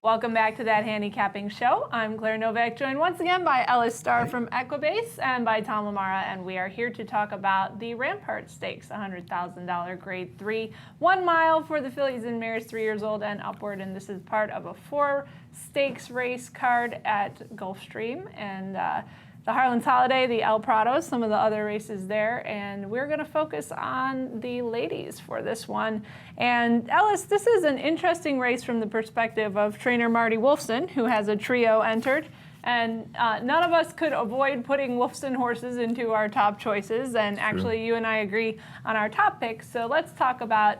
Welcome back to That Handicapping Show. I'm Claire Novak, joined once again by Ellis, Starr from Equibase, and by Tom LaMarra, and we are here to talk about the Rampart Stakes, $100,000 Grade 3, 1 mile for the fillies and mares 3 years old and upward, and this is part of a 4-stakes race card at Gulfstream, and the Harlan's Holiday, the El Prado, some of the other races there, and we're going to focus on the ladies for this one. And Ellis, this is an interesting race from the perspective of trainer Marty Wolfson, who has a trio entered. And none of us could avoid putting Wolfson horses into our top choices. And actually, you and I agree on our top picks. So let's talk about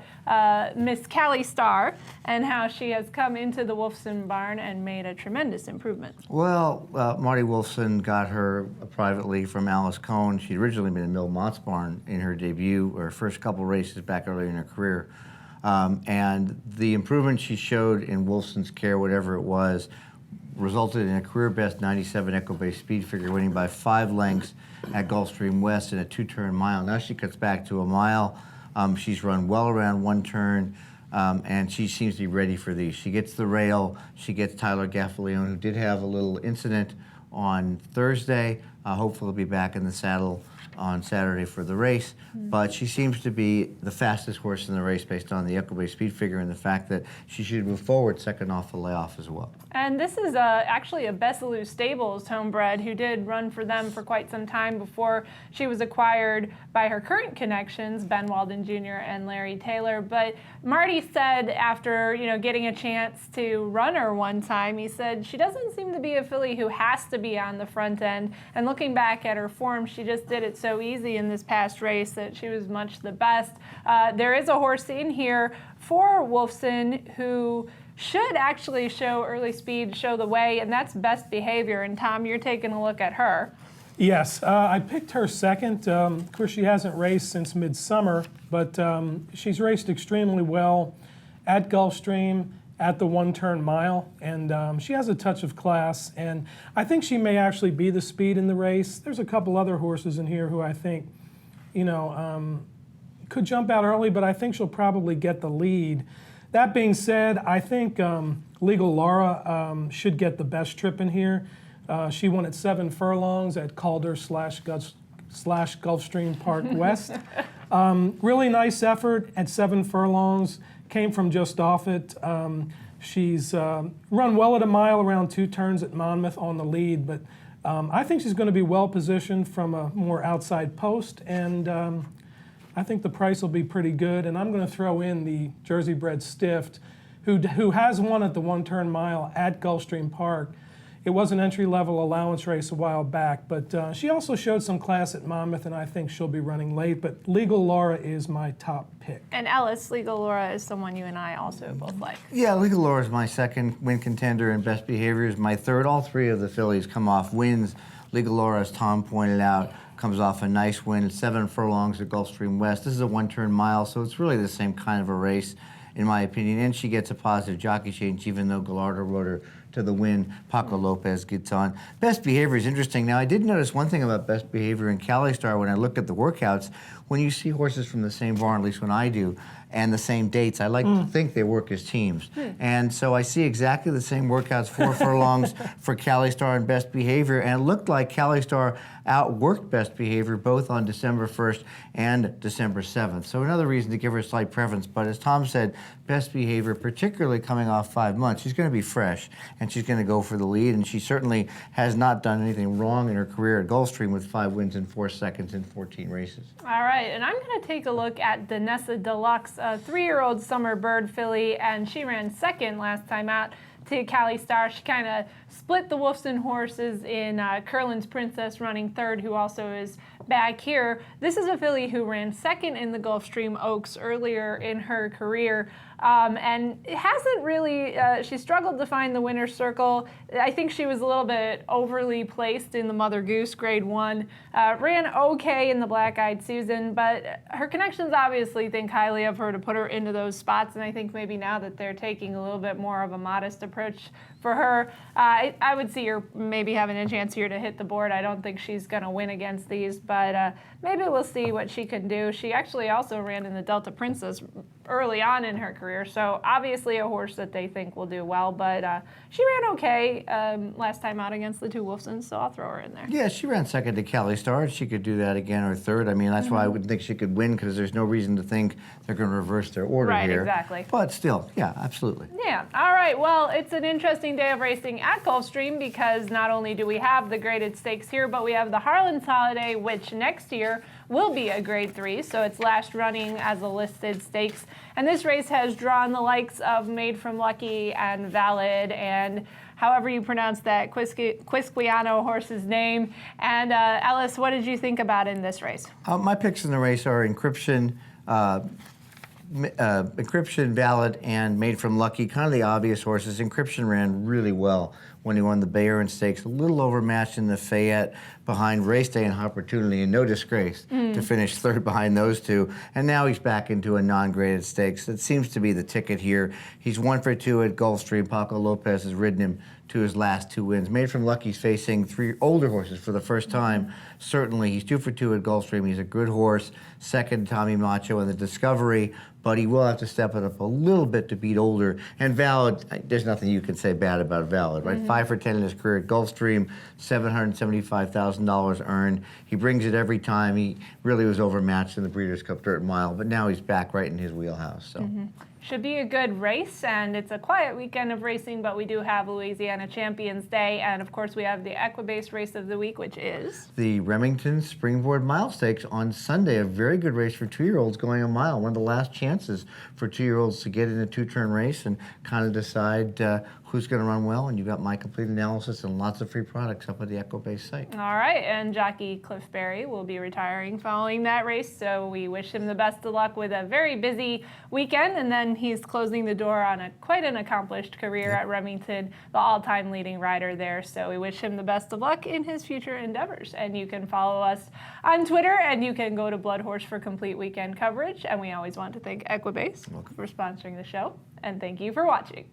Miss Callie Starr and how she has come into the Wolfson barn and made a tremendous improvement. Well, Marty Wolfson got her privately from Alice Cohn. She'd originally been in Millmont's barn in her debut, or first couple races back early in her career. And the improvement she showed in Wolfson's care, whatever it was, resulted in a career-best 97 Equibase speed figure, winning by 5 lengths at Gulfstream West in a 2-turn mile. Now she cuts back to a mile. She's run well around 1 turn, and she seems to be ready for these. She gets the rail. She gets Tyler Gaffalione, who did have a little incident on Thursday. Hopefully he'll be back in the saddle on Saturday for the race, but she seems to be the fastest horse in the race based on the Equibase speed figure and the fact that she should move forward second off the layoff as well. And this is actually a Bessalou Stables homebred who did run for them for quite some time before she was acquired by her current connections, Ben Walden Jr. and Larry Taylor. But Marty said after getting a chance to run her one time, he said she doesn't seem to be a filly who has to be on the front end. And looking back at her form, she just did it so easy in this past race that she was much the best. There is a horse in here for Wolfson who should actually show early speed, show the way, and that's Best Behavior. And Tom, you're taking a look at her. Yes, I picked her second. Of course, she hasn't raced since midsummer, but she's raced extremely well at Gulfstream, at the 1-turn mile, and she has a touch of class, and I think she may actually be the speed in the race. There's a couple other horses in here who I think, could jump out early, but I think she'll probably get the lead. That being said, I think Legal Laura should get the best trip in here. She won at 7 furlongs at Calder/Gulfstream Park West. Really nice effort at 7 furlongs. Came from just off it. She's run well at a mile around 2 turns at Monmouth on the lead, but I think she's going to be well positioned from a more outside post, and I think the price will be pretty good. And I'm going to throw in the Jersey-bred Stift, who has won at the 1-turn mile at Gulfstream Park. It was an entry-level allowance race a while back, but she also showed some class at Monmouth, and I think she'll be running late. But Legal Laura is my top pick. And Ellis, Legal Laura is someone you and I also both like. Yeah, Legal Laura is my second win contender, and Best Behavior is my third. All 3 of the fillies come off wins. Legal Laura, as Tom pointed out, comes off a nice win at 7 furlongs at Gulfstream West. This is a 1-turn mile, so it's really the same kind of a race, in my opinion. And she gets a positive jockey change, even though Gallardo rode her to the win. Paco Lopez gets on. Best Behavior is interesting. Now, I did notice one thing about Best Behavior and Callie Starr when I looked at the workouts. When you see horses from the same barn, at least when I do, and the same dates, I like to think they work as teams. And so I see exactly the same workouts, 4 furlongs for Callie Starr and Best Behavior, and it looked like Callie Starr outworked Best Behavior both on December 1st and December 7th. So another reason to give her a slight preference, but as Tom said, Best Behavior, particularly coming off 5 months, she's going to be fresh, and she's going to go for the lead, and she certainly has not done anything wrong in her career at Gulfstream with 5 wins in 4 seconds in 14 races. All right, and I'm going to take a look at Danessa Deluxe, a 3-year-old summer bird filly, and she ran second last time out to Callie Starr. She kind of split the Wolfson horses in Curlin's Princess running third, who also is back here. This is a filly who ran second in the Gulfstream Oaks earlier in her career. And it hasn't really, she struggled to find the winner's circle. I think she was a little bit overly placed in the Mother Goose Grade 1. Ran okay in the Black Eyed Susan, but her connections obviously think highly of her to put her into those spots, and I think maybe now that they're taking a little bit more of a modest approach for her, I would see her maybe having a chance here to hit the board. I don't think she's going to win against these, but maybe we'll see what she can do. She actually also ran in the Delta Princess early on in her career. So obviously a horse that they think will do well, but she ran okay last time out against the two Wolfsons, so I'll throw her in there. Yeah, she ran second to Callie Starr. She could do that again or third. I mean, that's why I would think she could win, because there's no reason to think they're going to reverse their order Right, here. exactly. But still, yeah, absolutely. Yeah. All right. Well, it's an interesting day of racing at Gulfstream, because not only do we have the graded stakes here, but we have the Harlan's Holiday, which next year will be a Grade 3. So it's last running as a listed stakes. And this race has drawn the likes of Made from Lucky and Valid and however you pronounce that Quisquiano horse's name. And Ellis, what did you think about in this race? My picks in the race are Encryption, Valid, and Made from Lucky, kind of the obvious horses. Encryption ran really well when he won the Bayern Stakes, a little overmatched in the Fayette behind Race Day and Opportunity, and no disgrace to finish third behind those two. And now he's back into a non-graded stakes. That seems to be the ticket here. He's 1 for 2 at Gulfstream. Paco Lopez has ridden him to his last 2 wins. Made from Lucky's facing 3 older horses for the first time. Certainly, he's 2 for 2 at Gulfstream. He's a good horse. Second, Tommy Macho in the Discovery, but he will have to step it up a little bit to beat older. And Valid, there's nothing you can say bad about Valid, right? 5 for 10 in his career at Gulfstream, $775,000 earned. He brings it every time. He really was overmatched in the Breeders' Cup Dirt Mile, but now he's back right in his wheelhouse. So. Should be a good race, and it's a quiet weekend of racing, but we do have Louisiana Champions Day, and of course we have the Equibase race of the week, which is the Remington Springboard Mile Stakes on Sunday. A very good race for 2-year-olds going a mile. One of the last chances for 2-year-olds to get in a 2-turn race and kind of decide who's going to run well. And you've got my complete analysis and lots of free products up at the Equibase site. all right. And jockey Cliff Berry will be retiring following that race, so we wish him the best of luck with a very busy weekend, and then he's closing the door on quite an accomplished career at Remington, the all-time leading rider there. So we wish him the best of luck in his future endeavors. And you can follow us on Twitter, and you can go to Blood Horse for complete weekend coverage. And we always want to thank Equibase for sponsoring the show. And thank you for watching.